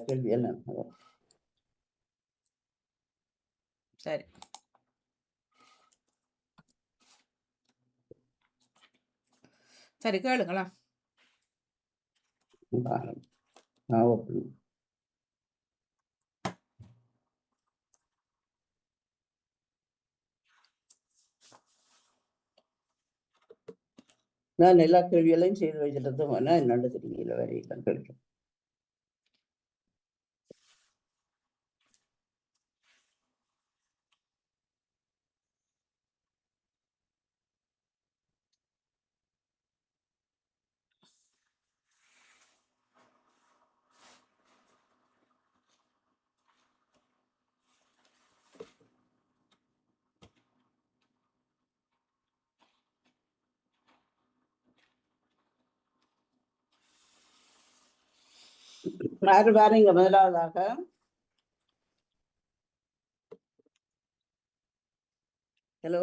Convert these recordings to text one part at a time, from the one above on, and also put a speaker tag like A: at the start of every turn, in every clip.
A: கேள்வி என்ன?
B: சரி, சரி கேளுங்களா.
A: நான் எல்லா கேள்விகளையும் செய்து வச்சுட்டு என்னன்னு தெரியல வரையில கேள்வி. யாரு பாருங்க முதலாவதாக ஹலோ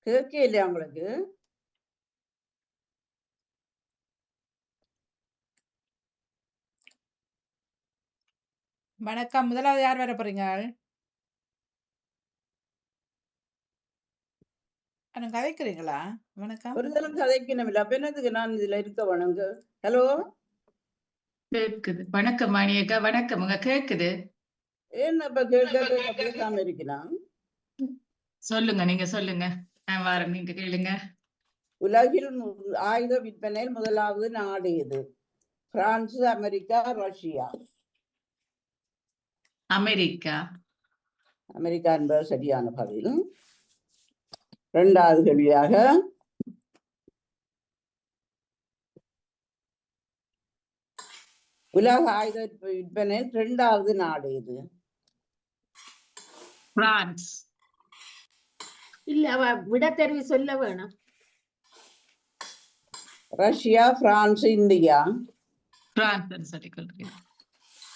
A: கேட்க இல்லையா உங்களுக்கு?
B: வணக்கம். முதலாவது யார் வர போறீங்க? கதைக்கிறீங்களா? வணக்கம்.
A: ஒரு தரம் கதைக்கணும் இல்லை, அப்ப என்னதுக்கு நான் இதுல இருக்க வேணுங்க? ஹலோ
C: கேக்குது. வணக்கம் மணியக்கா. வணக்கம். உங்க கேக்குது?
A: ஏன்னப்ப கேட்க பேசாம இருக்கலாம்?
C: சொல்லுங்க, நீங்க சொல்லுங்க. நான் வரேன், நீங்க கேளுங்க.
A: உலகில் ஆயுத விற்பனையில் முதலாவது நாடு எது? France, America, Russia?
C: America.
A: America என்பது சரியான பதில். இரண்டாவது கேள்வியாக உலக ஆயுத விற்பனையில் இரண்டாவது நாடு எது?
C: பிரான்ஸ்.
D: இல்ல விட தெரிவி சொல்ல வேணும்.
A: Russia, France, India?
C: பிரான்ஸ் சொல்லி கொள்கிறேன்.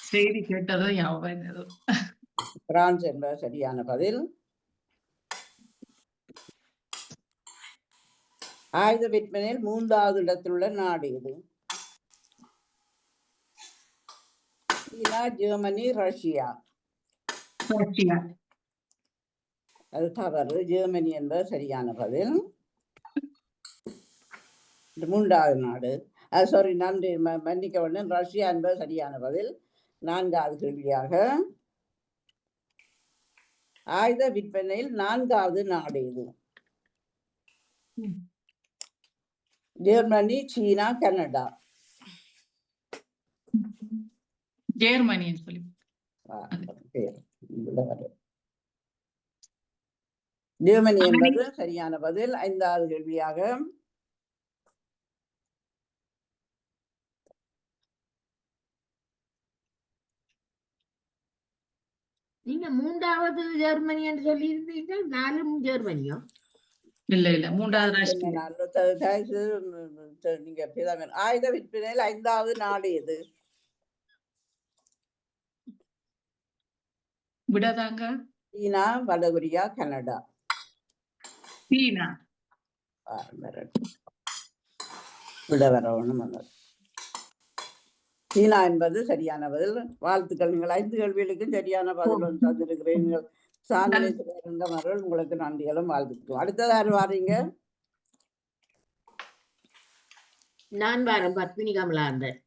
C: செய்தி கேட்டதும் ஞாபகம்.
A: பிரான்ஸ் என்பது சரியான பதில். ஆயுத விற்பனையில் மூன்றாவது இடத்தில் உள்ள நாடு எது? சீனா, ஜெர்மனி, ரஷ்யா? அது தவறு. ஜெர்மனி என்பது சரியான பதில். மூன்றாவது நாடு சாரி, நன்றி, மன்னிக்க வேண்டும், ரஷ்யா என்பது சரியான பதில். நான்காவது கேள்வியாக ஆயுத விற்பனையில் நான்காவது நாடு எது? ஜெர்மனி, சீனா, கனடா?
C: ஜெர்மனி சொல்லி.
A: ஜெர்மனி என்பது சரியான பதில். ஐந்தாவது கேள்வியாக
D: நீங்க மூன்றாவது ஜெர்மனி என்று சொல்லி இருந்தீர்கள். நாலும் ஜெர்மனியோ?
C: இல்ல மூன்றாவது
A: நீங்க ஆயுத விற்பனையில் ஐந்தாவது நாடு எது?
C: விடாதாங்க.
A: சீனா, வடகொரியா, கனடா?
C: சீனா.
A: விட வரணும். சீனா என்பது சரியான பதில். வாழ்த்துக்கள். நீங்கள் 5 கேள்விகளுக்கும் சரியான பதில் தந்திருக்கிறீர்கள். சாந்தனேஸ்வரர்கள் உங்களுக்கு நன்றிகளும் வாழ்த்துக்கள். அடுத்தது யாரு வாரீங்க?
D: நான் வாரம் பத்மினி கமலாந்தன்.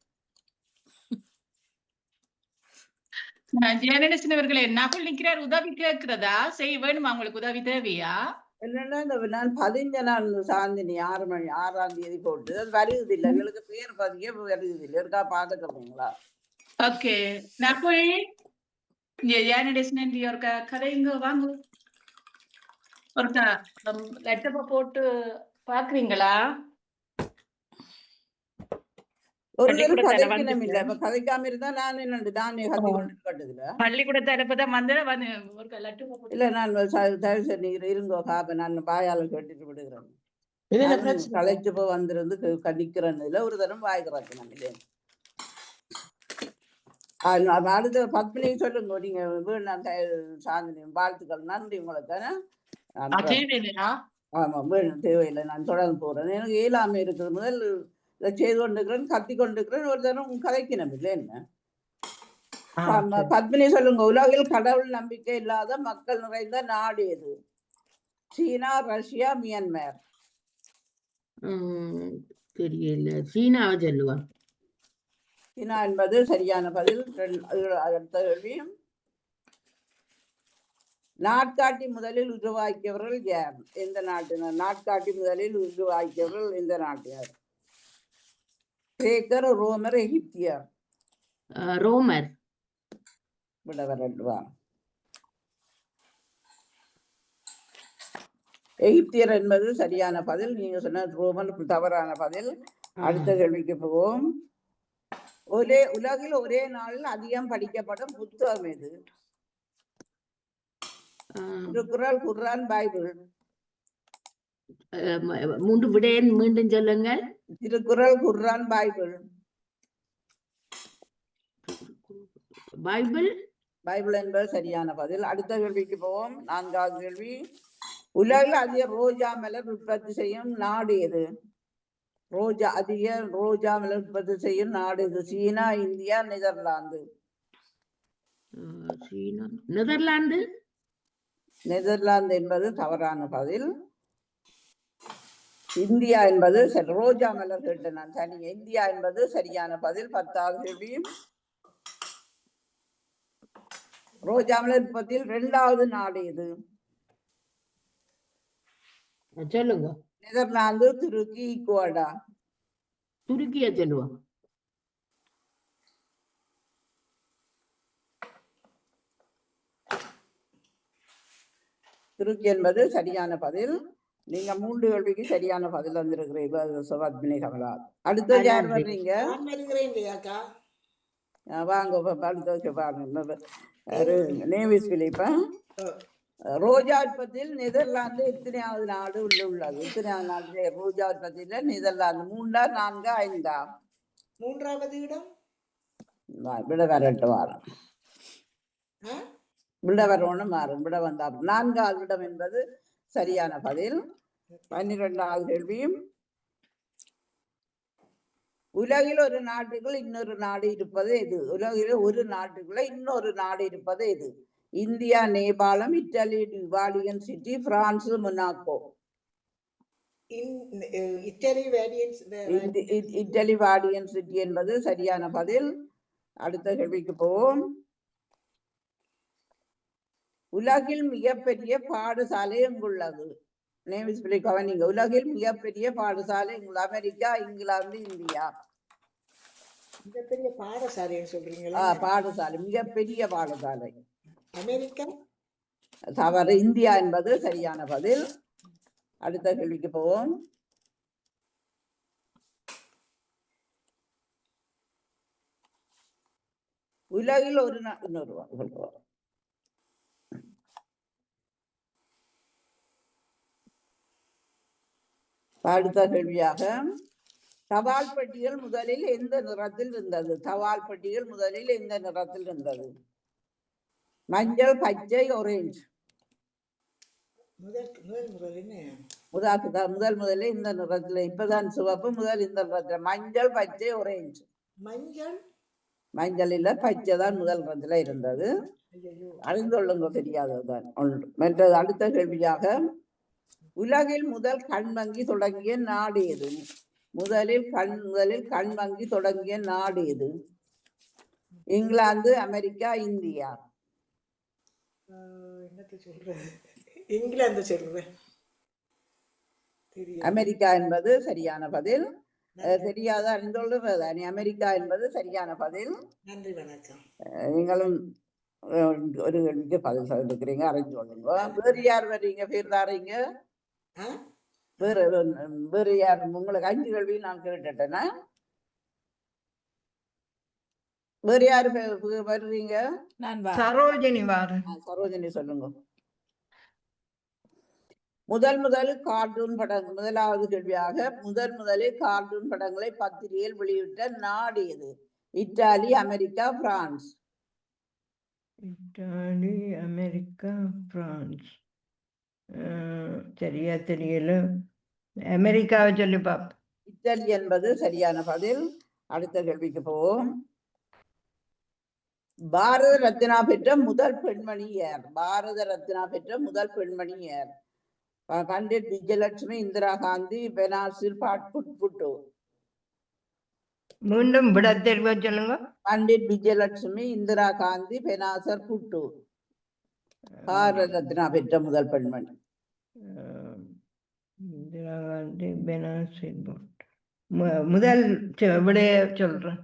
C: ஜெயநடேசனவர்களே, நகுல் நிக்கிறார், உதவி கேட்கிறதா? செய்ய வேணுமா உங்களுக்கு? உதவி தேவையா?
A: என்னன்னா நான் பதிஞ்ச நான் சாந்தினி 6ஆம் தேதி போட்டு அது வருது இல்லை, எங்களுக்கு பேர் பதிக்க வருது இல்லை, இருக்கா பார்க்க சொல்றீங்களா?
C: ஓகே நகுல், ஜெயநடேசன் ஒரு கதைங்க வாங்க. ஒரு லெட்டப்ப போட்டு பாக்குறீங்களா?
A: ஒரு கதைக்கணும் இல்ல, இப்ப கதைக்காம இருந்தா நான் என்னண்டு நானே கத்தி கொண்டு கட்டுதுல
C: பள்ளிக்கூடத்தை அனுப்பதான் வந்து
A: இல்ல. நான் தயவு செஞ்சு இருங்கோ காப்ப, நான் பாயால கேட்டுட்டு விடுகிறேன். களைச்சு போ வந்திருந்து கடிக்கிறேன்னு ஒரு தரம் வாய்க்கிறாச்சு நம்ம இல்லையா? அடுத்த பத்மினி சொல்லுங்க. நீங்க வேணும் சாந்தினி, வாழ்த்துக்கள், நன்றி உங்களுக்கு. ஆமா வேணும், தேவையில்லை, நான் தொடர்ந்து போறேன். எனக்கு இயலாமை இருக்குது. முதல் இதை செய்து கொண்டிருக்கிறேன், கத்தி கொண்டிருக்கிறேன், ஒரு தரம் கதைக்கணும் இல்லை என்ன? பத்மினி சொல்லுங்க. உலகில் கடவுள் நம்பிக்கை இல்லாத மக்கள் நிறைந்த நாடு எது? சீனா, ரஷ்யா, மியான்மர்.
D: தெரியல, சீனாவை சொல்லுவா.
A: சீனா என்பது சரியான பதில். அடுத்த கேள்வி. நாட்காட்டி முதலில் உருவாக்கியவர்கள் யார்? எந்த நாட்டினர்? நாட்காட்டி முதலில் உருவாக்கியவர்கள் எந்த நாட்டினர்? கிரேக்கர், ரோமர், எகிப்தியர்?
D: ரோமர்.
A: விட வரட்டுவா. எகிப்தியர் என்பது சரியான பதில். நீங்க சொன்ன ரோமர் தவறான பதில். அடுத்த கேள்விக்கு போவோம். உலகில் ஒரே நாளில் அதிகம் படிக்கப்படும் புத்தகம் எது? திருக்குறள், குர்ஆன், பைபிள்.
D: மூன்று விடையை மீண்டும் சொல்லுங்கள்.
A: திருக்குறள், குர்ஆன், பைபிள்.
D: பைபிள். பைபிள்
A: என்பது சரியான பதில். அடுத்த கேள்விக்கு போவோம். 4வது கேள்வி. உலகில் அதிக ரோஜா மலர் உற்பத்தி செய்யும் நாடு எது? அதிக ரோஜா மலர் உற்பத்தி செய்யும் நாடு எது? சீனா, இந்தியா, நெதர்லாந்து?
D: நெதர்லாந்து.
A: நெதர்லாந்து என்பது தவறான பதில். இந்தியா என்பது ரோஜா மலர் கேட்டேன் நான் தனியா. இந்தியா என்பது சரியான பதில். 10வது கேள்வி. ரோஜா மலர் உற்பத்தியில் 2வது நாடு எது?
D: சொல்லுங்க.
A: நெதர்லாந்து, துருக்கி, ஈக்குவடா?
D: துருக்கிய சொல்லுவோம்.
A: துருக்கி என்பது சரியான பதில். நீங்க 3 கேள்விக்கு சரியான பதில் வந்திருக்கிறீங்க பத்மினி கமலா. அடுத்தது யார் வர்றீங்க? வாங்க அடுத்த பாருங்க. நேவிஸ் பிலிப்பா. ரோஜா உற்பத்தியில் நெதர்லாந்து எத்தனையாவது நாடு உள்ளது? எத்தனையாவது நாடு ரோஜா உற்பத்தியில நெதர்லாந்து? 3ஆ, 4ஆ, 5ஆ?
E: 3வது இடம்.
A: விட வரட்டு வாரம். விட வரணும் மாறும். விட வந்தா 4வது இடம் என்பது சரியான பதில். 12வது கேள்வியும். உலகில் ஒரு நாட்டுக்குள் இன்னொரு நாடு இருப்பது எது? உலகில் ஒரு நாட்டுக்குள்ள இன்னொரு நாடு இருப்பது எது? இந்தியா, நேபாளம், Italy, Vatican City, France, Monaco? Italy Vatican City என்பது சரியான பதில். அடுத்த கேள்விக்கு போவோம். உலகில் மிகப்பெரிய பாடசாலை எங்குள்ளது? நேவிஸ் பிள்ளை கவனிங்க. உலகில் மிகப்பெரிய பாடசாலை அமெரிக்கா, இங்கிலாந்து, இந்தியா?
E: மிகப்பெரிய பாடசாலை சொல்றீங்களா?
A: பாடசாலை, மிகப்பெரிய பாடசாலை.
E: அமெரிக்கா.
A: தவறு. இந்தியா என்பது சரியான பதில். அடுத்த கேள்விக்கு போவோம். உலகில் ஒரு அடுத்த கேள்வியாக, தபால் பெட்டிகள் முதலில் எந்த நிறத்தில் இருந்தது? தபால் பெட்டிகள் முதலில் எந்த நிறத்தில் இருந்தது? மஞ்சள், பச்சை, ஆரஞ்சு? முதல்ல இந்த நிறத்துல. இப்பதான் சிவப்பு. முதல் இந்த நிறத்துல. மஞ்சள், பச்சை, ஆரஞ்சு? மஞ்சள் இல்ல, பச்சை தான் முதல் நிறத்துல இருந்தது. அறிந்து கொள்ளுங்க, தெரியாததுதான் ஒன்று. மற்றது அடுத்த கேள்வியாக, உலகில் முதல் கண் வங்கி தொடங்கிய நாடு எது? முதலில் கண் வங்கி தொடங்கிய நாடு எது? England, America, India?
E: இங்கிலாந்து சொல்றேன்.
A: அமெரிக்கா என்பது சரியான பதில். தெரியாத அறிந்துள்ளதானே? அமெரிக்கா என்பது சரியான பதில்.
E: நன்றி, வணக்கம்.
A: நீங்களும் ஒரு கேள்விக்கு பதில் சொல்லிருக்கிறீங்க, அறிந்து கொள்ளுங்க. வேறு யார் வர்றீங்க? பேர் தாரீங்க. வேறு யார்? உங்களுக்கு 5 கேள்வி நான் கேட்டுட்டேன்னா வேறு யாரு வருவீங்க?
B: சரோஜினி.
A: சரோஜினி சொல்லுங்க. முதலில் கார்ட்டூன் படம். முதலாவது கேள்வியாக, முதலில் கார்ட்டூன் படங்களை பத்திரிகையில் வெளியிட்ட நாடு எது? Italy, America, France?
F: Italy, America, France. சரியா தெரியல. அமெரிக்காவை சொல்லி பாப்போம்.
A: இத்தாலி என்பது சரியான பதில். அடுத்த கேள்விக்கு போவோம். பாரத ரத்னா பெற்ற முதல் பெண்மணி யார்? பாரத ரத்னா பெற்ற முதல் பெண்மணி யார்? பண்டிட் விஜயலட்சுமி, இந்திரா காந்தி, பெனாசிர் புட்டு.
F: மீண்டும் விட தெரிவா சொல்லுங்க.
A: பண்டிட் விஜயலட்சுமி, இந்திரா காந்தி, பெனாசர் புட்டு. பாரத ரத்னா பெற்ற முதல் பெண்மணி.
F: இந்திரா காந்தி, பெனாசிர் புட்டு. முதல் விடைய சொல்றேன்,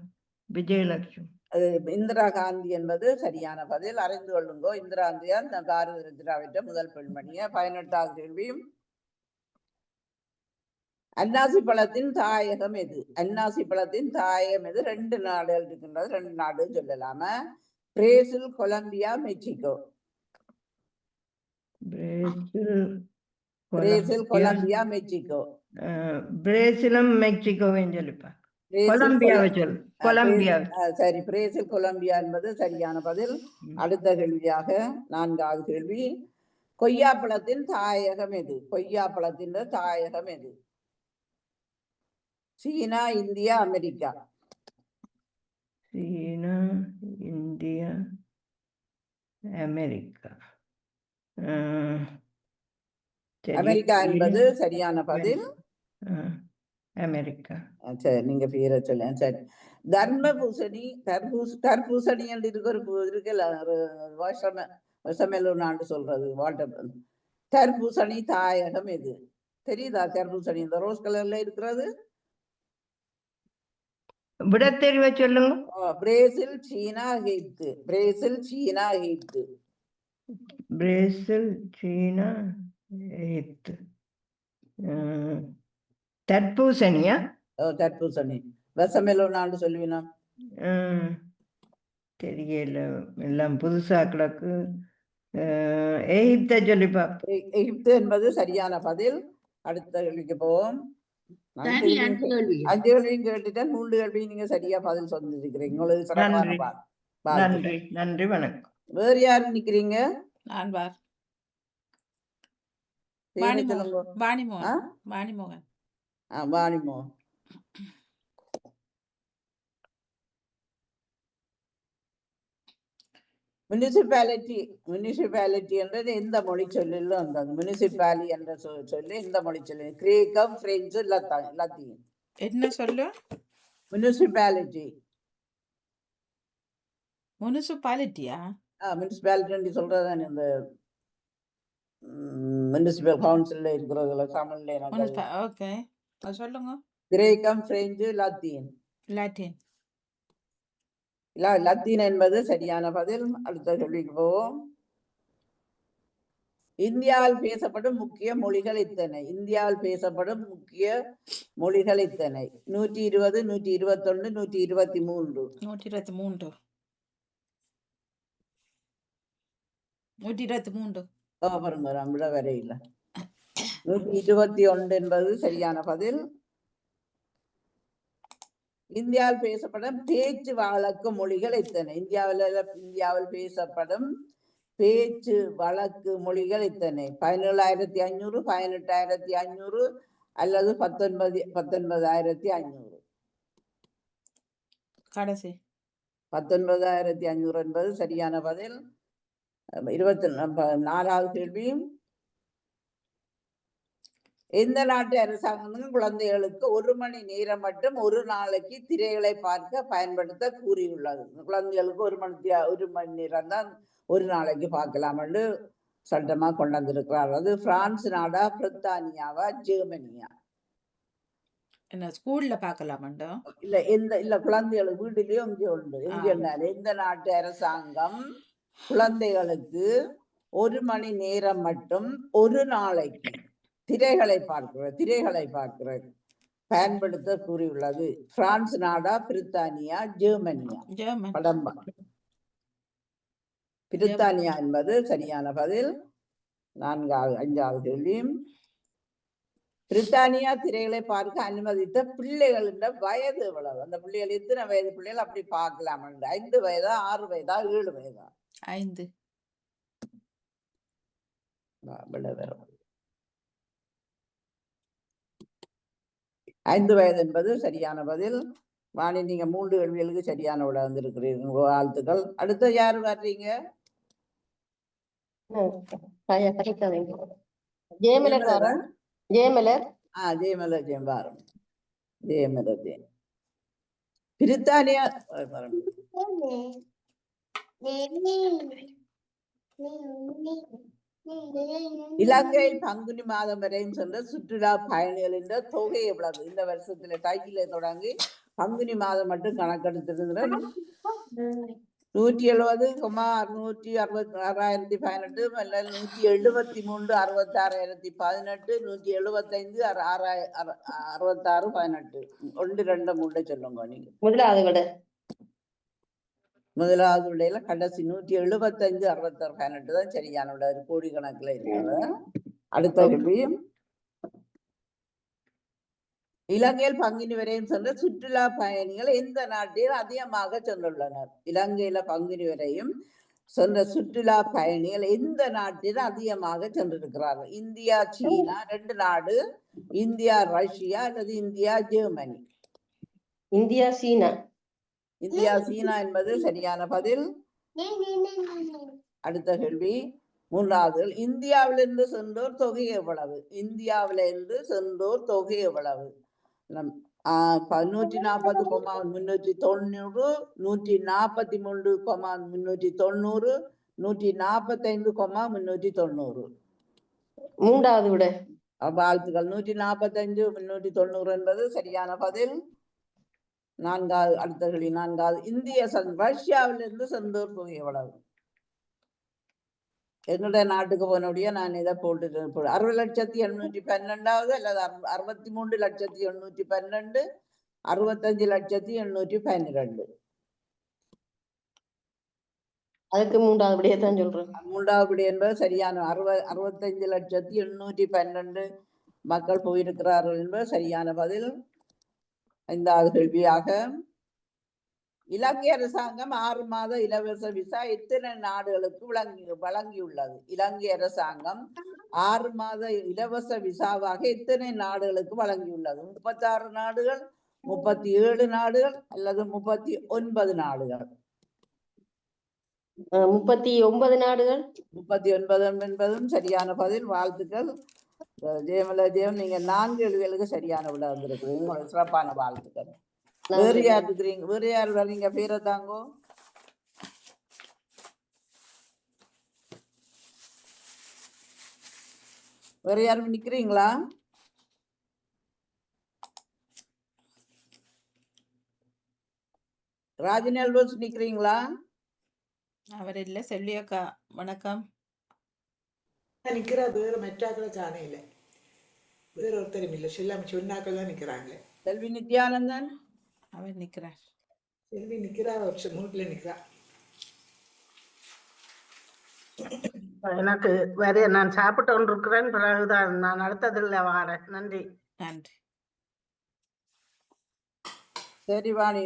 F: விஜயலட்சுமி.
A: அது இந்திரா காந்தி என்பது சரியான பதில். அறிந்து கொள்ளுங்கோ. இந்திரா காந்தியான் பாரத ரத்னா பெற்ற முதல் பெண்மணிய. 18வது கேள்வியும், அன்னாசி பழத்தின் தாயகம் எது? அன்னாசி பழத்தின் தாயகம் எது? 2 நாடுகள் இருக்கின்றது, 2 நாடு சொல்லலாமா? Brazil, Colombia, Mexico. Brazil, Colombia, Mexico.
F: பிரேசிலும் மெக்சிகோவையும் சொல்லிப்பா. கொலம்பியாவை சொல். கொலம்பியா.
A: சரி, பிரேசில், கொலம்பியா என்பது சரியான பதில். அடுத்த கேள்வியாக 4வது கேள்வி, கொய்யாப்பழத்தின் தாயகம் எது? கொய்யாப்பழத்தின் தாயகம் எது? சீனா, இந்தியா, அமெரிக்கா.
F: சீனா, இந்தியா, அமெரிக்கா.
A: அமெரிக்கா என்பது சரியான பதில்.
F: அமெரிக்கா.
A: சரி, நீங்க பேரை சொல்ல. சரி, தர்மபூசணி, தர்பூசணி என்று இருக்குல்ல, வருஷமெல்லாம் சொல்றது வாட்டர். தர்பூசணி தாயகம் எது? தெரியுதா? தர்பூசணி இந்த ரோஸ் கலர்ல இருக்கிறது.
F: விட தெரிவ சொல்லுங்க.
A: பிரேசில், சீனா, எகிப்து. பிரேசில், சீனா, எகிப்து.
F: பிரேசில், சீனா, எகிப்து. தர்பூசணியா?
A: தர்பூசணி. வருஷமெல்லாம் சொல்லுவீனா?
F: தெரியல, எல்லாம் புதுசா கிடக்கு. எகிப்தை சொல்லி பார்ப்போம்.
A: எகிப்து என்பது சரியான பதில். அடுத்த கேள்விக்கு போவோம்.
D: சரி, 5 கேள்வி.
A: 5 கேள்வியும் கேட்டுட்டேன். 3 கேள்வியும் நீங்க சரியா பதில் சொல்லிருக்கிறீங்க. உங்களுக்கு சிறப்பான
F: நன்றி, நன்றி, வணக்கம்.
A: வேற யாரு நிக்கிறீங்க?
C: நான் பார்.
A: பேரை சொல்லுங்க.
C: வாணிமோகன். வாணிமோகன்.
A: வாணிமோகன். முனிசிபாலிட்டி என்றது எந்த மொழி சொல்லில் வந்தது? முனிசிபாலி என்ற சொல்லி எந்த மொழி சொல்லி? கிரேக்கம், பிரெஞ்சு, லத்தீன்.
C: என்ன சொல்லு?
A: முனிசிபாலிட்டி.
C: முனிசிபாலிட்டியா?
A: முனிசிபாலிட்டி சொல்றதுதான் இந்த முனிசிபல் கவுன்சில்ல இருக்கிறதுல தமிழ்ல.
C: ஓகே, சொல்லுங்க.
A: கிரேக்கம், பிரெஞ்சு, லத்தீன்.
C: லாட்டின்.
A: லத்தீன் என்பது சரியான பதில். அடுத்த கேள்விக்கு போவோம். இந்தியாவில் பேசப்படும் முக்கிய மொழிகள் எத்தனை? இந்தியாவில் பேசப்படும் முக்கிய மொழிகள் எத்தனை? 120, 121, 123.
C: 123. 123.
A: பாருங்க, நம்மள வரையில 121 என்பது சரியான பதில். இந்தியாவில் பேசப்படும் பேச்சு வழக்கு மொழிகள் எத்தனை? இந்தியாவில் பேசப்படும் பேச்சு வழக்கு மொழிகள் எத்தனை? 17,500, 18,500 அல்லது 19,500?
C: கடைசி
A: 19,500 என்பது சரியான பதில். 24வது கேள்வி, எந்த நாட்டு அரசாங்கம் குழந்தைகளுக்கு 1 மணி நேரம் மட்டும் ஒரு நாளைக்கு திரைகளை பார்க்க பயன்படுத்த கூறியுள்ளது? குழந்தைகளுக்கு 1 மணி நேரம் தான் ஒரு நாளைக்கு பார்க்கலாம் என்று சட்டமா கொண்டு வந்திருக்கிறார். அது பிரான்ஸ் நாடா, பிரித்தானியாவா, ஜெர்மனியா?
C: என்ன ஸ்கூல்ல பார்க்கலாமா?
A: இல்ல குழந்தைகளுக்கு வீட்டிலேயும் இங்கே உண்டு. எந்த நாட்டு அரசாங்கம் குழந்தைகளுக்கு 1 மணி நேரம் மட்டும் ஒரு நாளைக்கு திரைகளை பார்க்கிறது பயன்படுத்த கூறியுள்ளது? பிரான்ஸ் நாடா, பிரித்தானியா, ஜெர்மனியா? படம்பா பிரித்தானியா என்பது சரியான பதில். 5வது கேள்வி, பிரித்தானியா திரைகளை பார்க்க அனுமதித்த பிள்ளைகளின் வயது எவ்வளவு? அந்த பிள்ளைகள் எத்தனை வயது பிள்ளைகள் அப்படி பார்க்கலாம்? 5 வயதா, 6 வயதா, 7 வயதா?
C: 5.
A: 5 வயது என்பது சரியான பதில். வாணி, நீங்க 3 கேள்விகளுக்கு சரியான விட வந்திருக்கிறீர்கள். வாழ்த்துக்கள். அடுத்த யாரு வர்றீங்க? ஜெயமலரா? ஜெயமலர் ஜெயம்பாரம். ஜெயமலர் ஜெயம். பிரித்தானியா இலங்கையில் பங்குனி மாதம் வரையும் சென்ற சுற்றுலா பயணிகளின் தொகை எவ்வளவு? இந்த வருஷத்துல டைட்டில தொடங்கி பங்குனி மாதம் மட்டும் கணக்கெடுத்திருக்கிற 170,666,18 173 66,18 175 66,18 1 2 3 சொல்லுங்க நீங்க. முதலாவது விடையில கடைசி 175 66,18 தான் சரியான விட. கோடி கணக்குல இருக்கிறது. அடுத்த கேள்வி. இலங்கையில் பங்குனி வரையும் சென்ற சுற்றுலா பயணிகள் எந்த நாட்டில் அதிகமாக சென்றுள்ளனர்? இலங்கையில பங்குனி வரையும் சென்ற சுற்றுலா பயணிகள் எந்த நாட்டில் அதிகமாக சென்றிருக்கிறார்கள்? இந்தியா சீனா 2 நாடு, இந்தியா ரஷ்யா அல்லது இந்தியா ஜெர்மனி?
G: இந்தியா சீனா.
A: இந்தியா சீனா என்பது சரியான பதில். அடுத்த கேள்வி. மூன்றாவது, இந்தியாவிலிருந்து சென்றோர் தொகை எவ்வளவு? இந்தியாவிலிருந்து சென்றோர் தொகை எவ்வளவு? 140,390, 143,390, 145,390.
G: மூன்றாவது விட.
A: வாழ்த்துக்கள். 145,390 என்பது சரியான பதில். அடுத்த கேள்வி. 4வது, ரஷ்யாவிலிருந்து சென்றோர் தொகை எவ்வளவு? என்னுடைய நாட்டுக்கு போனபடியே நான் இதை போட்டு 60,812 அல்லது 63,812, 65,812.
G: அதுக்கு மூன்றாவது விடையை தான் சொல்றேன்.
A: மூன்றாவது விடை என்பது சரியான 65,812 மக்கள் போயிருக்கிறார்கள் என்பது சரியான பதில். 5வது கேள்வியாக, இலங்கை அரசாங்கம் 6 மாத இலவச விசா எத்தனை நாடுகளுக்கு வழங்கியுள்ளது? இலங்கை அரசாங்கம் 6 மாத இலவச விசாவாக எத்தனை நாடுகளுக்கு வழங்கியுள்ளது? 36 நாடுகள், 37 நாடுகள் அல்லது 39 நாடுகள்?
G: 39 நாடுகள்.
A: 39 என்பதும் சரியான பதில். வாழ்த்துக்கள். ஜெயம், நீங்க 4 கேள்விகளுக்கு சரியான விட வந்திருக்கிறீங்க. சிறப்பான வாழ்த்துக்கள். வேறு யார் இருக்கிறீங்க? வேறு யார் வர்றீங்க? பேரை தாங்கோ. வேற யாரும் நிக்கிறீங்களா? ராஜினி அல்போன்ஸ் நிக்கிறீங்களா?
B: அவர் இல்ல. செல்வி அக்கா வணக்கம்.
E: நிக்கிற வேற மெட்டாக்களை காணையில. வேற ஒருத்தரும் இல்ல. சொன்னாக்கள் தான் நிக்கிறாங்க.
A: செல்வி நித்யானந்தன்
B: அவர் நிக்கிறார்.
E: செல்வி நிக்கிறா, மூட்டுல நிக்கிறா.
H: எனக்கு வேற நான் சாப்பிட்டு கொண்டிருக்கிறேன். பிறகுதான் நான் அடுத்ததில் வாரேன். நன்றி.
B: நன்றி.
A: சரி வாணி,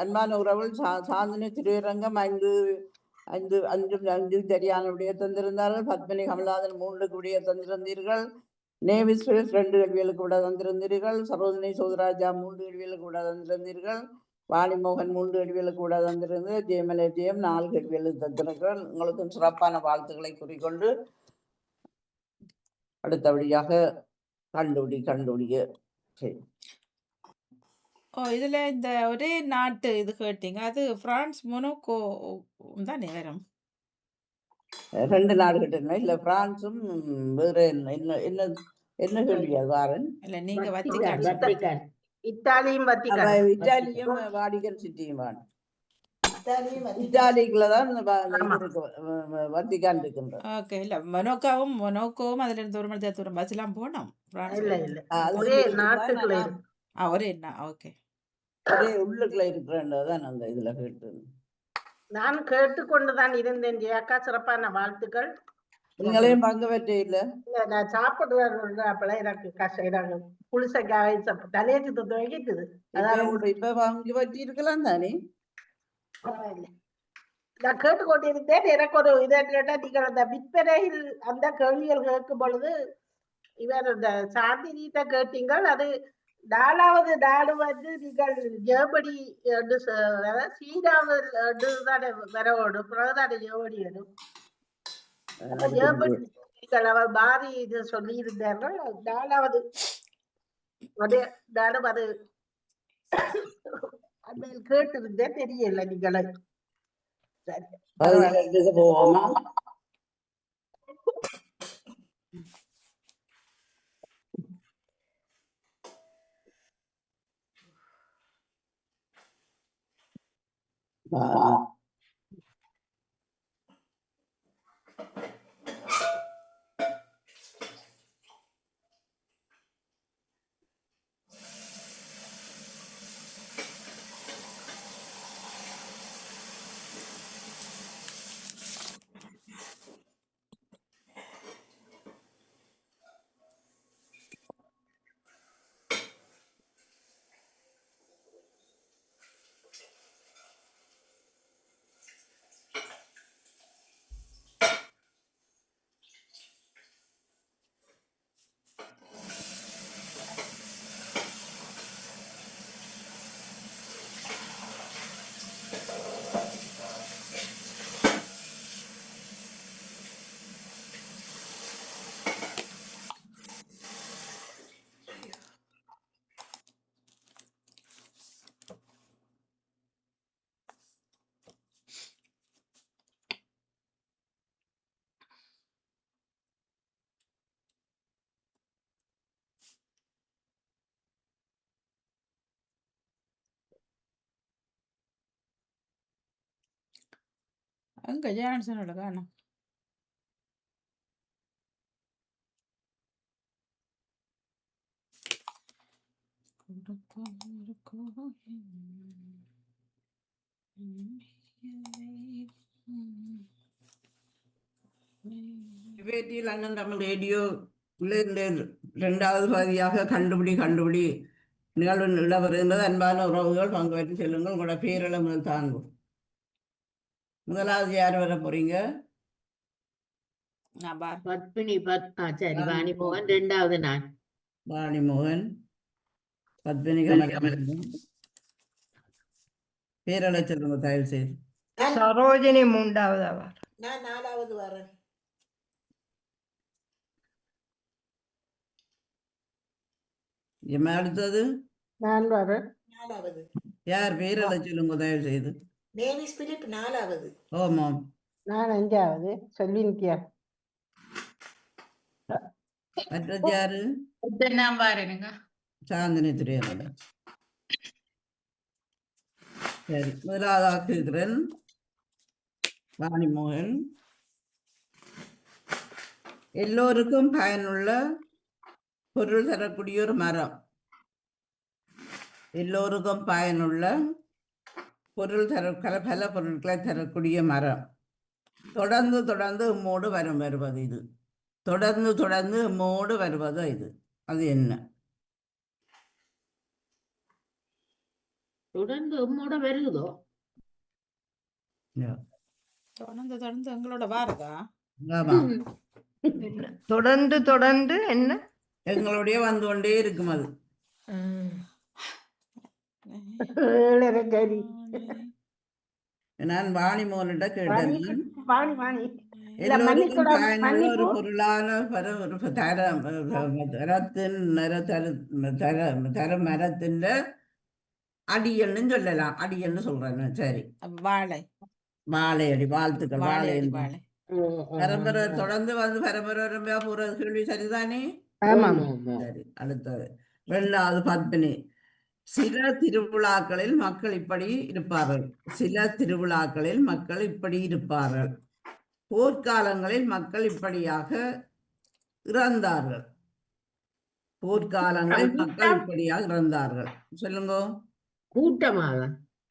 A: அன்பான உறவுகள், சாந்தினி திருவரங்கம் 5 சரியான விடைய தந்திருந்தார்கள். பத்மினி கமல்நாதன் 3 விடைய தந்திருந்தீர்கள். நேவிஸ் 2 கேள்விகளுக்கு விட தந்திருந்தீர்கள். சரோஜினி சோதராஜா 3 கேள்விகளுக்கு விட தந்திருந்தீர்கள். வாணிமோகன் 3 கேள்விகளுக்கு விட தந்திருந்தது. ஜெயமலை ஜெயம் 4 கேள்விகளுக்கு தந்திருக்கிறார். உங்களுக்கும் சிறப்பான வாழ்த்துக்களை கூறிக்கொண்டு அடுத்தபடியாக கண்டுபிடிக்க சரி.
B: இதுல இந்த ஒரே நாட்டு இது கேட்டீங்க, அது பிரான்ஸ் மொனாக்கோ தானே வரும்?
A: 2 நாடு கிட்ட இல்ல, பிரான்சும் வேற என்ன கேள்வியா வாரன்?
B: இல்ல, நீங்க
H: வத்திக்கான். இத்தாலியும்
A: இத்தாலியும் வாடிகன் சிட்டியும் வான். இத்தாலிக்குள்ளதான் வத்திக்கான் இருக்கின்ற.
B: ஓகே. இல்ல, மொனாக்கோவும் அதுல இருந்து 1 மணி நேரத்தூரம் பஸ்லாம் போனோம்.
H: ஒரே நாட்டுக்குள்ள
B: ஒரே என்ன? ஓகே.
A: ஒரே உள்ளுக்குள்ள இருக்கிறதான் அந்த இதுல கேட்டு
H: நான் கேட்டுக்கொண்டுதான் இருந்தேன். அக்கா சிறப்பான வாழ்த்துக்கள்.
A: நீங்களையும் பங்கு பெற்ற இல்ல.
H: நான் சாப்பிடுவேன். அப்பெல்லாம் எனக்கு கஷ்டம். புளிசக்காய் தலையத்து துவைக்கிட்டுது.
A: இப்ப பங்கு பற்றி இருக்கலாம் தானே.
H: நான் கேட்டுக்கொண்டிருந்தேன். எனக்கு ஒரு இதை கேட்டா, நீங்கள் அந்த விற்பனையில் அந்த கேள்விகள் கேட்கும் பொழுது இவர் இந்த சாந்தினிட்ட கேட்டீங்கள். அது நாலாவது நாடு வந்து நீங்கள் ஜெர்மனி என்று அதாவது சீனாவில் என்று தானே வரவோடு பிறகுதானே ஜெர்மனி வரும். அப்ப ஜெர்மனி நீங்கள் அவர் மாறி இது சொல்லி இருந்தார்கள். நாலாவது நானும் அது அண்மையில் கேட்டிருந்தேன், தெரியல நீங்கள். சரி,
A: பதினெட்டுக்கு போவோமா?
B: அங்க ஜான்சனோட காணும்.
A: டிபேட்டில் அண்ணன் தமிழ் ரேடியோ இரண்டாவது பகுதியாக கண்டுபிடி நிகழ்வு இடம்பெறுகின்றது. அன்பான உறவுகள் பங்கு பெற்று செல்லுங்கள். உங்களோட பேரள முதல் தாங்கும். முதலாவது யார் வர போறீங்க?
B: நான் பார்
D: பத்மினி சரி வாணிமோகன் ரெண்டாவது நான்.
A: வாணிமோகன், பத்மினி கமலம். பேரள சொல்லுங்க தயவு செய்து.
F: சரோஜினி மூன்றாவது அவர்.
E: நான் நாலாவது வரேன்.
A: அடுத்தது
H: நான் வரேன்.
E: நாலாவது
A: யார்? பேரள சொல்லுங்க தயவு செய்து.
E: நேவிஸ் பிலிப் நாலாவது.
A: ஓமாம்.
H: நான் அஞ்சாவது. சொல்லி நிக்கியா
A: மற்றது யாரு?
C: நான் பாருங்க.
A: சாந்தினி துரையன். சரி, முதலாவது ஆக்குகிறேன் வாணிமோகன். எல்லோருக்கும் பயனுள்ள பொருள் தரக்கூடிய ஒரு மரம். எல்லோருக்கும் பயனுள்ள பொருள் பல பொருட்களை தரக்கூடிய மரம். தொடர்ந்து உம்மோடு வருவது இது. தொடர்ந்து உம்மோடு வருவது இது. அது என்ன?
D: தொடர்ந்து உம்மோட வருகுதோ?
B: தொடர்ந்து எங்களோட வாரதா?
A: ஆமா,
F: தொடர்ந்து என்ன?
A: எங்களுடைய வந்து கொண்டே இருக்கும் அது.
H: சரி.
A: நான் வாணிமோகன்கிட்ட கேட்டேன்.
H: வாணி
A: எல்லோருக்கும் பயனுள்ள ஒரு பொருளான மரத்தின் அடியல்னு சொல்லலாம். அடியல்னு சொல்றேன். சரி, வாழை அடி. வாழ்த்துக்கள். வாழை பரம்பரை தொடர்ந்து வந்து பரம்பரை போற கேள்வி சரிதானே? சரி, அடுத்தது இரண்டாவது பத்மினி. சில திருவிழாக்களில் மக்கள் இப்படி இருப்பார்கள். போர்க்காலங்களில் மக்கள் இப்படியாக இறந்தார்கள். சொல்லுங்க.
D: கூட்டமாக.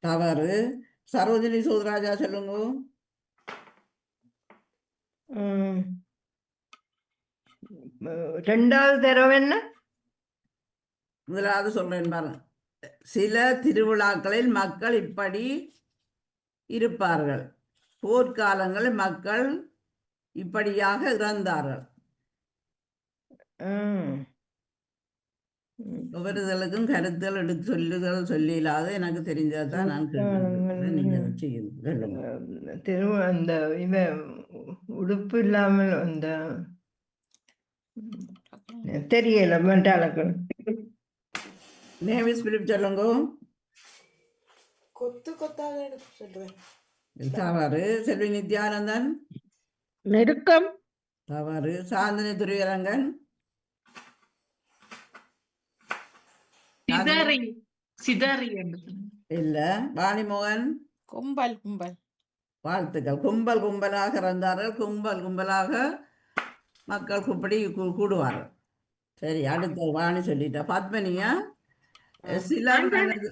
A: தவறு. சரோஜினி சூதராஜா சொல்லுங்க.
F: ரெண்டாவது தடவை என்ன?
A: முதலாவது சொல்றேன் பாருங்க. சில திருவிழாக்களில் மக்கள் இப்படி இருப்பார்கள். போர்க்காலங்களில் மக்கள் இப்படியாக இறந்தார்கள். ஒவ்வொருதலுக்கும் கருத்துகள் எடுத்து சொல்லுதல் சொல்லிடாத எனக்கு தெரிஞ்சதான் நான் கேட்கிறேன். நீங்க அதை செய்யுங்க.
F: அந்த இவன் உடுப்பு இல்லாமல் அந்த தெரியல மென்டாளுக்கு.
A: நேவிஸ் பிலிப் சொல்லுங்க.
E: கொத்து கொத்தாக எடுத்து சொல்றேன்.
A: தவறு. செல்வி நித்யானந்தன்
H: நெருக்கம்.
A: தவறு. சாந்தினி துரியரங்கன்
C: சிதறி சிதறி என்று சொல்லுங்க.
A: இல்ல. வாணிமோகன்
B: கும்பல் கும்பல்.
A: வாழ்த்துக்கள். கும்பல் கும்பலாக இறந்தார்கள், கும்பல் கும்பலாக மக்கள் கூப்பிடி கூடுவார்கள். சரி, அடுத்த வாணி சொல்லிட்டா. பத்மனியா சிலர் மனது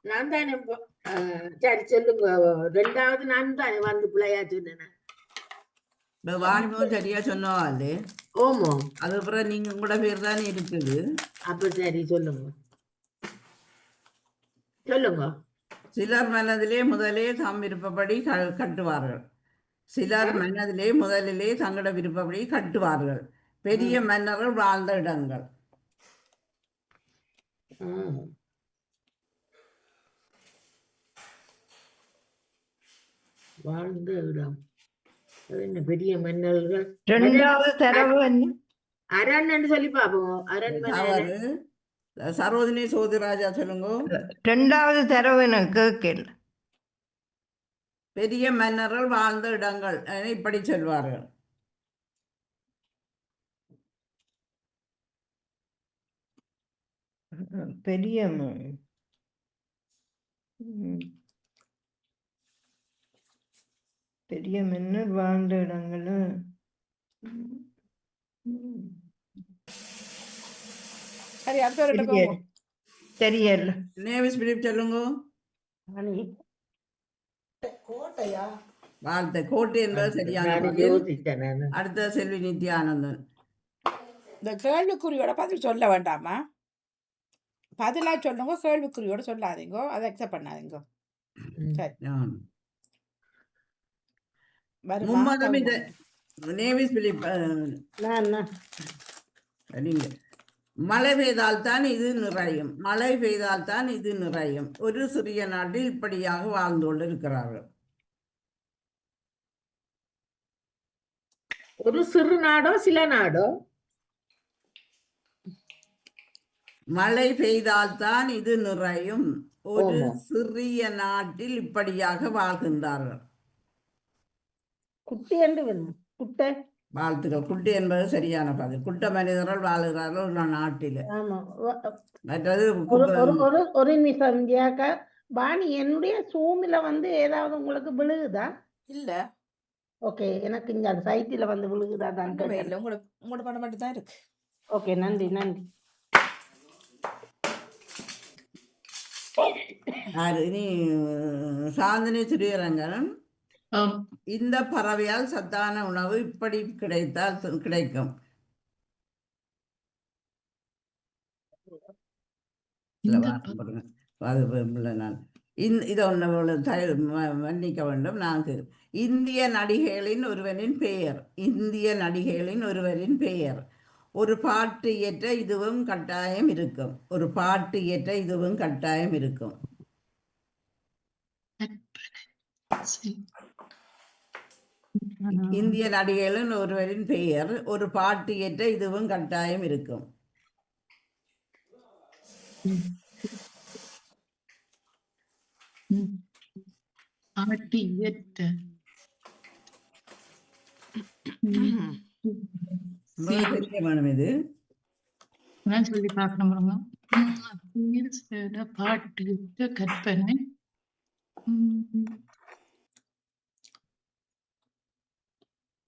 H: நான் தானே சரி சொல்லுங்க. ரெண்டாவது நான் தானே வந்து பிள்ளையா சொன்னேன்.
A: இப்ப வாணிமோகன் சரியா சொன்னவாள்.
H: ஓமோ,
A: அதுக்கப்புறம் நீங்க கூட பேர் தானே இருக்குது.
H: அப்ப சரி சொல்லுங்க சொல்லுங்க.
A: சிலர் மனதிலே முதலே தாம் விருப்பப்படி கட்டுவார்கள். சிலர் மனதிலே முதலிலே தங்களோட விருப்பப்படி கட்டுவார்கள். பெரிய மன்னர்கள் வாழ்ந்த இடங்கள்.
H: வாழ்ந்த இடம். அது என்ன பெரிய மன்னர்கள்.
F: ரெண்டாவது தரவு என்ன?
H: அரண் சொல்லி பாப்போம். அரண்மனை.
A: தவறு. சரோஜினி சோதிராஜா சொல்லுங்க.
F: ரெண்டாவது தரவு எனக்கு கேட்கல.
A: பெரிய மன்னர்கள் வாழ்ந்த இடங்கள் இப்படி சொல்வார்கள்.
F: பெரிய பெரிய மன்னர் வாழ்ந்த இடங்கள்
B: சரி, அடுத்த போவோம்.
F: தெரியல.
A: நேவிஸ் பிலிப் சொல்லுங்க.
E: கோட்டையா?
A: வாழ்த்த. கோட்டை என்பது சரியான பதில்.
H: யோசிச்சேன் நானு.
A: அடுத்த செல்வி நித்யானந்தன்.
B: இந்த கேள்விக்குறியோட பதில் சொல்ல வேண்டாமா? பதிலா சொல்லுங்க, கேள்விக்குறியோட சொல்லாதீங்க, அதை அக்செப்ட் பண்ணாதீங்க. சரி, வருமா?
A: மும்மதம் இந்த நேவிஸ் பிலிப் நீங்க மழை பெய்தால் தான் இது நிறையும், மழை பெய்தால் தான் இது நிறையும். ஒரு சிறிய நாட்டில் இப்படியாக வாழ்ந்து கொண்டு இருக்கிறார்கள்.
H: ஒரு சிறு நாடோ சில நாடோ?
A: மழை பெய்தால்தான் இது நிறையும். ஒரு
H: ஆமா.
A: சிறிய நாட்டில் இப்படியாக வாழ்கின்றார்கள்.
H: குட்டி என்று வேணும். குட்டை.
A: வாழ்த்துக்கள். குட்டி என்பது சரியான பதில். குட்ட மனிதர்கள் வாழ்கிறார்கள் ஒரு நாட்டில்.
H: ஆமா.
A: மற்றது
H: ஒரு நிமிஷம் ஜியாக்கா. பாணி, என்னுடைய சூமில வந்து ஏதாவது உங்களுக்கு விழுகுதா?
B: இல்ல,
H: ஓகே, எனக்கு இங்க அந்த சைட்டில வந்து விழுகுதா தான்
B: ஒண்ணுமே இல்லை. உங்களோட படம் மட்டும் தான் இருக்கு.
H: ஓகே, நன்றி நன்றி.
A: இனி சாந்தினி திரியரங்கன்.
C: ஆம்.
A: இந்த பறவையால் சத்தான உணவு இப்படி கிடைத்தால் கிடைக்கும். இல்ல, வாரம் பாருங்க. அது இல்லை, நான் இதை ஒன்று மன்னிக்க வேண்டும். நாங்கள் இந்திய நடிகைகளின் ஒருவரின் பெயர். இந்திய நடிகைகளின் ஒருவரின் பெயர். ஒரு பாட்டு இயற்ற இதுவும் கட்டாயம் இருக்கும். ஒரு பாட்டு இயற்ற இதுவும் கட்டாயம் இருக்கும். இந்திய நடிகைகளின் ஒருவரின் பெயர். ஒரு பாட்டு இயற்ற இதுவும் கட்டாயம் இருக்கும். வேணும் இது.
C: நான் சொல்லி பார்க்கணும். பாட்டு கற்பனை.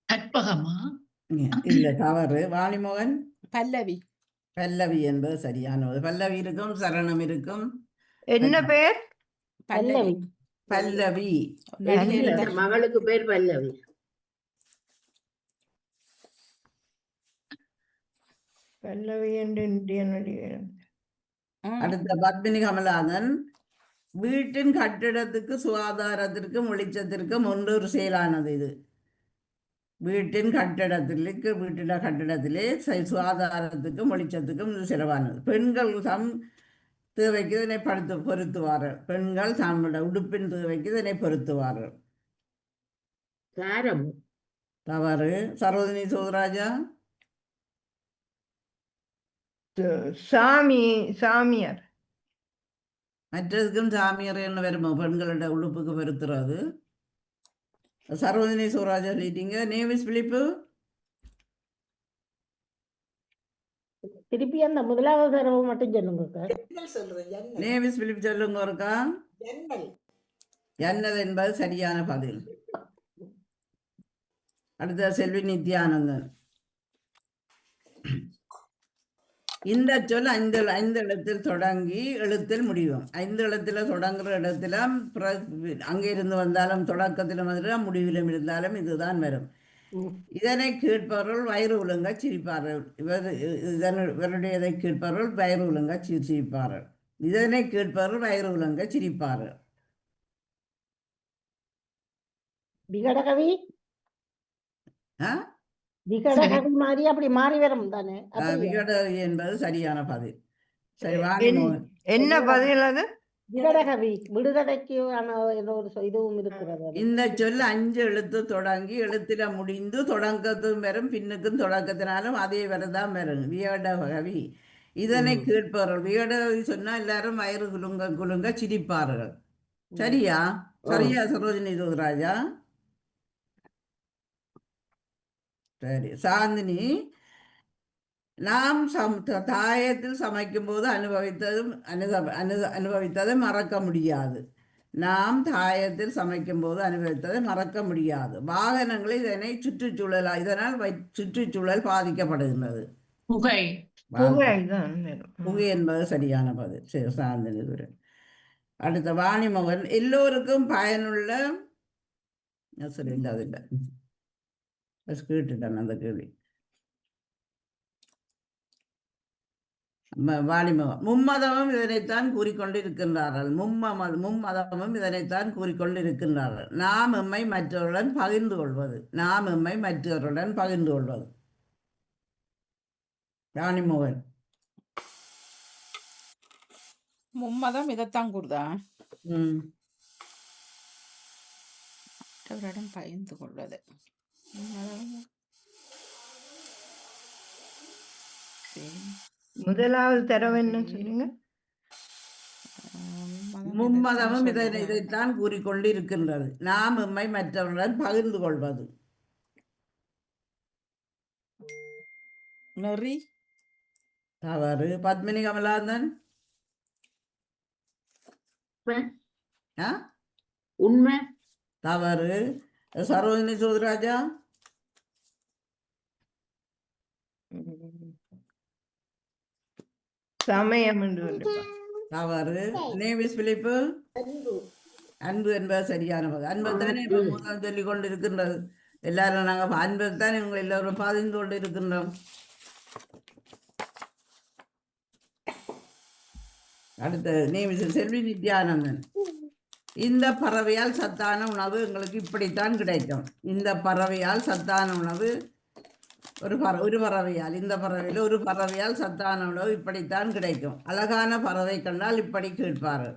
C: கற்பகமா?
A: இல்ல, தவறு. வாணிமோகன்.
B: பல்லவி.
A: பல்லவி என்பது சரியானது. பல்லவி இருக்கும், சரணம் இருக்கும்.
F: என்ன பேர்?
B: பல்லவி.
A: பல்லவி.
H: மகளுக்கு பேர் பல்லவி.
F: பல்லவி என்று இந்திய நடிகை.
A: அடுத்த பத்மினி கமலாதன். வீட்டின் கட்டிடத்துக்கு சுகாதாரத்திற்கும் வெளிச்சத்திற்கும் ஒன்று ஒரு செயலானது இது. வீட்டின் கட்டிடத்திற்கு வீட்டிட கட்டிடத்திலே சுகாதாரத்துக்கும் வெளிச்சத்துக்கும் இது செலவானது. பெண்கள் தம் தேவைக்கு இதனை பொருத்துவார்கள். பெண்கள் தம்முடைய உடுப்பின் தேவைக்கு இதனை பொருத்துவார்கள்.
D: சாரம்
A: தவறு. சரோதினி சோதராஜா.
F: சாமியார்.
A: மற்றதுக்கும் சாமியார் என்ன வருமோ பெண்களோட உடுப்புக்கு பொருத்துறது. சரோதினி சோராஜா சொல்லிட்டீங்க. நேவிஸ் பிலிப்பு.
H: திருப்பி அந்த முதலாவது தடவை மட்டும் சொல்லுங்க சார்.
E: ஜன்னல் சொல்றேன் ஜன்னல்
A: நேவிஸ் பிலிப் சொல்லுங்க ஒருக்கா.
E: ஜன்னல்
A: ஜன்னல் என்பது சரியான பதில். அடுத்த செல்வி நித்யானந்தன். இந்த சொல் ஐந்து எழுத்தில் தொடங்கி எழுத்தில் முடியும். 5 எழுத்துல தொடங்குற இடத்துல அங்கே இருந்து வந்தாலும் தொடக்கத்திலும் வந்துடும், முடிவிலும் இருந்தாலும் இதுதான் வரும். இதனை கேட்பவர்கள் வயிறு ஒழுங்க சிரிப்பார்கள். இவருடையதை கேட்பவர்கள் வயிறு ஒழுங்க சிரிப்பார்கள். இதனை கேட்பவர்கள் வயிறு ஒழுங்க சிரிப்பார்கள்.
H: விகடகவி
A: ஆ
H: விகடகவி மாதிரி அப்படி மாறி வரும் தானே.
A: விகடகவி என்பது சரியான பதில். சரி, வாணிமோகன்.
F: என்ன பதில் அது?
H: விகடகவி விடுதலைக்கு ஏதோ ஒரு இதுவும் இருக்கிறது.
A: இந்த சொல் 5 எழுத்து தொடங்கி எழுத்துல முடிந்து தொடக்கத்தும் வரும், பின்னுக்கும் தொடக்கத்தினாலும் அதே வரதான் வரும். விகடகவி. இதனை கேட்பார்கள். விகடகவி சொன்னா எல்லாரும் வயிறு குலுங்க குலுங்க சிரிப்பார்கள். சரியா? சரியா சரோஜினி சோதராஜா? சரி. சாந்தினி. நாம் தாயத்தில் சமைக்கும் போது அனுபவித்ததை மறக்க முடியாது. நாம் தாயத்தில் சமைக்கும் போது அனுபவித்ததை மறக்க முடியாது. வாகனங்களில் இதனை இதனால் சுற்றுச்சூழல் பாதிக்கப்படுகின்றது.
C: புகை.
A: புகை என்பது சரியான பதில். சரி, சாந்தினி. அடுத்த வாணிமோகன். எல்லோருக்கும் பயனுள்ள சரி இல்லை அது இல்லை கேட்டுட்டேன் அந்த கேள்வி. வாணிமகம். மும்மதமும் இதனைத்தான் கூறிக்கொண்டிருக்கின்றார்கள். மும்மதமும் இதனைத்தான் கூறிக்கொண்டிருக்கின்றார்கள். நாம் எம்மை மற்றவருடன் பகிர்ந்து கொள்வது. நாம் எம்மை மற்றவருடன் பகிர்ந்து கொள்வது. வாணிமோகன்.
B: மும்மதம் இதைத்தான் கூடுதா? மற்றவரிடம் பகிர்ந்து கொள்வது.
F: முதலாவது தடவை என்ன சொல்லுங்க?
A: மும்மதமும் இதைத்தான் கூறிக்கொண்டு இருக்கின்றது. நாம் எம்மை மற்றவருடன் பகிர்ந்து கொள்வது.
B: நெறி.
A: தவறு. பத்மினி கமலாந்தன்.
D: உண்மை.
A: தவறு. சரோஜினி சோதராஜா.
F: சமயம்.
A: தவறு. நேவிஸ் பிலிப்பு. அன்பு என்பது சரியான பதில். அன்பு தானே சொல்லிக் கொண்டு இருக்கின்றது. எல்லாரும் நாங்க அன்பு தானே உங்களை எல்லாரும் பாதிந்து கொண்டு இருக்கின்றோம். அடுத்த நேவிஸ் செல்வி நித்யானந்தன். இந்த பறவையால் சத்தான உணவு எங்களுக்கு இப்படித்தான் கிடைக்கும். இந்த பறவையால் சத்தான உணவு ஒரு பறவையால் இந்த பறவையில் ஒரு பறவையால் சத்தான உணவு இப்படித்தான் கிடைக்கும். அழகான பறவை கண்டால் இப்படி கேட்பார்கள்.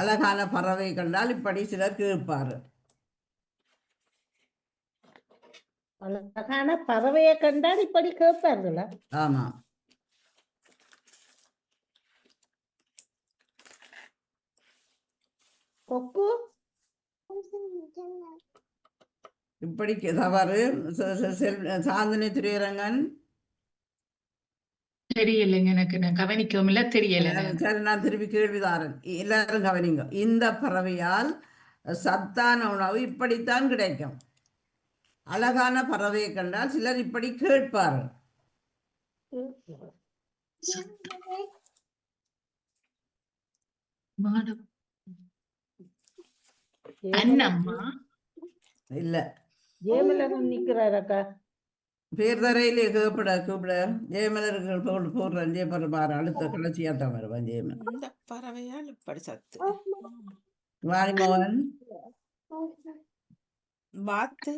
A: அழகான பறவை கண்டால் இப்படி சிலர் கேட்பார்கள்.
H: அழகான பறவையை கண்டால் இப்படி கேட்பார்களா?
A: ஆமா.
H: கொக்கு.
A: இப்படி தவறு. சாந்தினி திரையரங்கன்.
C: தெரியலைங்க, எனக்கு நான் கவனிக்கவும் இல்ல, தெரியல.
A: சரி, நான் திருப்பி கேள்விதாரன். எல்லாரும் கவனிங்க. இந்த பறவையால் சத்தான உணவு இப்படித்தான் கிடைக்கும். அழகான பறவையை கண்டால் சிலர் இப்படி கேட்பார்கள்.
C: அண்ணம்மா
A: இல்ல.
H: ஜெயமலன் நிக்கிறாரக்கா.
A: பேர் தரையிலே கூப்பிட ஜெயமலர்கள் போடுறேன். ஜெயமலர் அடுத்த கடைசியா தான் வருவான் ஜெயமலர்.
B: இந்த பறவையால் இப்படி சத்து.
A: வாணிமோகன்.
B: வாத்து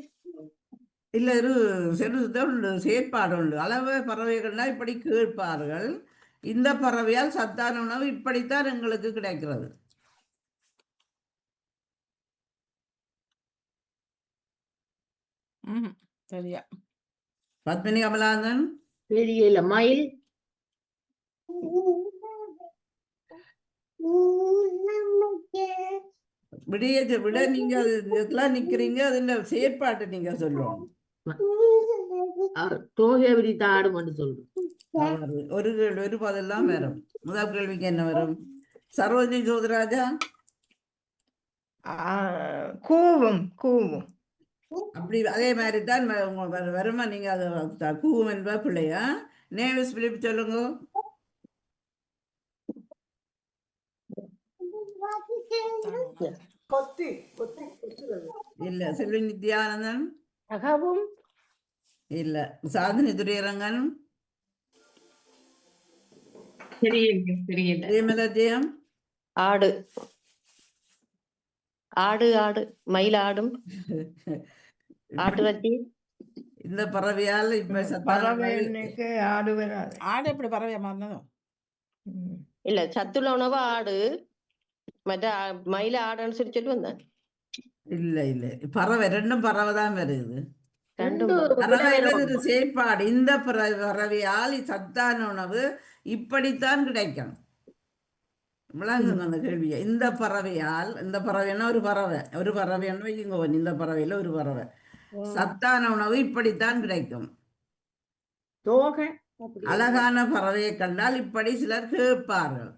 A: இல்ல ஒரு செயற்பாடு உண்டு. அளவு பறவைகள்னா இப்படி கேட்பார்கள். இந்த பறவையால் சத்தான உணவு இப்படித்தான் எங்களுக்கு கிடைக்கிறது.
B: சரியா
A: பத்மினி கமலாந்தன்
D: தெரியல. மயில்.
A: விட நீங்க இதுக்கெல்லாம் நிக்கிறீங்க. அதுல செயற்பாட்டை நீங்க சொல்லணும்.
D: தோகை விரித்த ஆடுன்னு சொல்றோம்.
A: தவறு. ஒரு கேள்வி ஒரு பதில் வரும். முதல் கேள்விக்கு என்ன வரும்? சரோஜினி ஜோதிராஜா
F: கூவும் கூவும்.
A: அப்படி அதே மாதிரி தான் வருமா? நீங்க அது கூவும் என்ப பிள்ளையா? நேவிஸ் பிலிப் சொல்லுங்க.
E: கொத்தி கொத்தி கொத்துறது.
A: இல்ல. செல்வி நித்யானந்தன்
G: அகவும்
A: இல்ல. சாதனை துரையரங்கன்
C: தெரியல.
A: ஜெயமலஜயம்
G: ஆடு ஆடு ஆடு மயில் ஆடும் ஆட்டு வட்டி.
A: இந்த பறவையால் இப்ப
F: பறவைக்கு ஆடு வராது.
B: ஆடு எப்படி பறவையா மாறினதும்?
G: இல்ல சத்துள்ள உணவு ஆடு. மற்ற மயில ஆடுன்னு சொல்லி வந்தேன்.
A: இல்ல இல்ல. பறவை ரெண்டும் பறவை தான் வருது.
G: ரெண்டும்
A: பறவையில ஒரு செயற்பாடு. இந்த பறவையால் சத்தான உணவு இப்படித்தான் கிடைக்கும். விளங்குங்க அந்த கேள்வியை. இந்த பறவையால், இந்த பறவைன்னா ஒரு பறவைன்னு வைங்க. இந்த பறவையில ஒரு பறவை சத்தான உணவு இப்படித்தான் கிடைக்கும்.
D: தோகை.
A: அழகான பறவையை கண்டால் இப்படி சிலர் கேட்பார்கள்.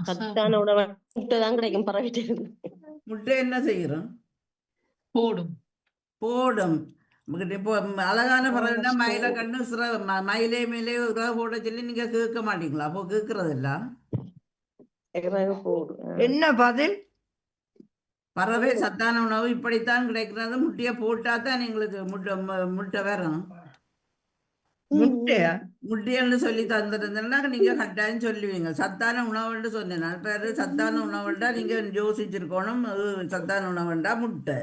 G: சத்தான உணவு முட்டை தான் கிடைக்கும் பறவைட்டு இருந்து.
A: முட்டை என்ன செய்கிறோம்?
C: போடும்.
A: போடும். இப்போ அழகான பறவைன்னா மயிலை கண்டு மயிலே மேலே உறவு போட சொல்லி நீங்க கேட்க மாட்டீங்களா? அப்போ கேட்கறது இல்ல.
F: என்ன பதில்?
A: பறவை சத்தான உணவு இப்படித்தான் கிடைக்கிறது. முட்டையை போட்டா தான் எங்களுக்கு முட்டை வரும்.
F: முட்டையா?
A: முட்டைன்னு சொல்லி தந்துருந்தேன்னா நீங்க கட்டாயம் சொல்லுவீங்க. சத்தான உணவுன்னு சொன்னேன். நான் பேரு சத்தான உணவுண்டா நீங்க யோசிச்சிருக்கணும். அது சத்தான உணவுண்டா முட்டை.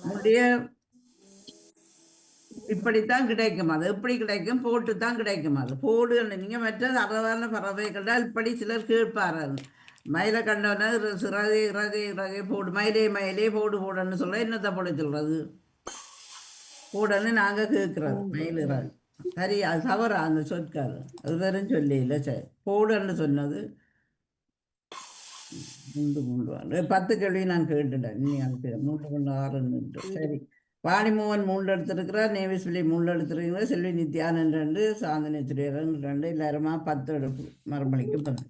A: முட்டைய இப்படித்தான் கிடைக்கும். அது எப்படி கிடைக்கும்? போட்டு தான் கிடைக்கும். அது போடு. நீங்க மற்ற சாதாரண பறவைகள்டா இப்படி சிலர் கேட்பார்கள். மயிலை கண்டவன சிறகை இறகை இறகை போடு, மயிலே போடு போடுன்னு சொல்ல என்னத்தை போட சொல்றது? போடன்னு நாங்க கேட்கறது. மயில் இறகு சரி, அது தவறா அந்த சொற்காரு? அது வெறும் சொல்லி இல்லை. சரி, போடுன்னு சொன்னது 10 கேள்வி நான் கேட்டுட்டேன். நீ அனுப்பி 3 3 6 சரி. வாணிமோகன் 3 எடுத்திருக்கிறார். நேவிஸ் விலை 3 எடுத்திருக்கிறார். செல்வி நித்யானந்த் 2, சாந்தனி துரையரன் 2, எல்லாருமா 10 எடுப்பு. மறுமொழிக்கு 10.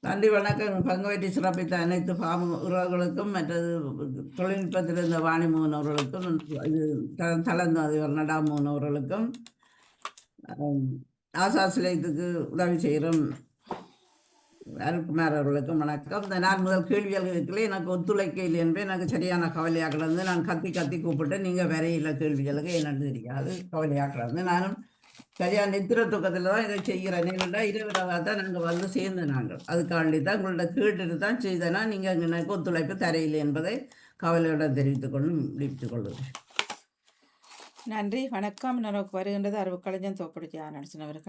A: நன்றி, வணக்கம். பங்குபற்றி சிறப்பித்த அனைத்து உறவுகளுக்கும் மற்றது தொழில்நுட்பத்தில் இருந்த வாணிமோகன் அவர்களுக்கும், இது தளர்ந்த நடாமோகன் அவர்களுக்கும், ஆசா சிலையத்துக்கு உதவி செய்கிறோம் அருள்குமார் அவர்களுக்கும் வணக்கம். இந்த நான் முதல் கேள்விகள் இருக்கல எனக்கு ஒத்துழைக்க இல்லை என்பது எனக்கு சரியான கவலையாக கிடந்து நான் கத்தி கூப்பிட்டு நீங்கள் வரையில கேள்விகளுக்கு என்னன்னு தெரியாது. கவலையாக கிடந்து நானும் சரியான நித்திர தூக்கத்தில் தான் இதை செய்கிறேன். என்னென்னா இரவிரவாக தான் நாங்கள் வந்து சேர்ந்து அதுக்காண்டி தான் உங்கள்ட்ட கேட்டுட்டு தான் செய்தேன்னா நீங்கள் எனக்கு ஒத்துழைப்பு தரையில்லை என்பதை கவலையுடன் தெரிவித்துக் கொண்டு முடித்துக் கொள்கிறேன்.
B: நன்றி, வணக்கம். நமக்கு வருகின்றது அறிவு கலைஞன் தோப்படுத்தி ஆனர்சன் அவர்கள்.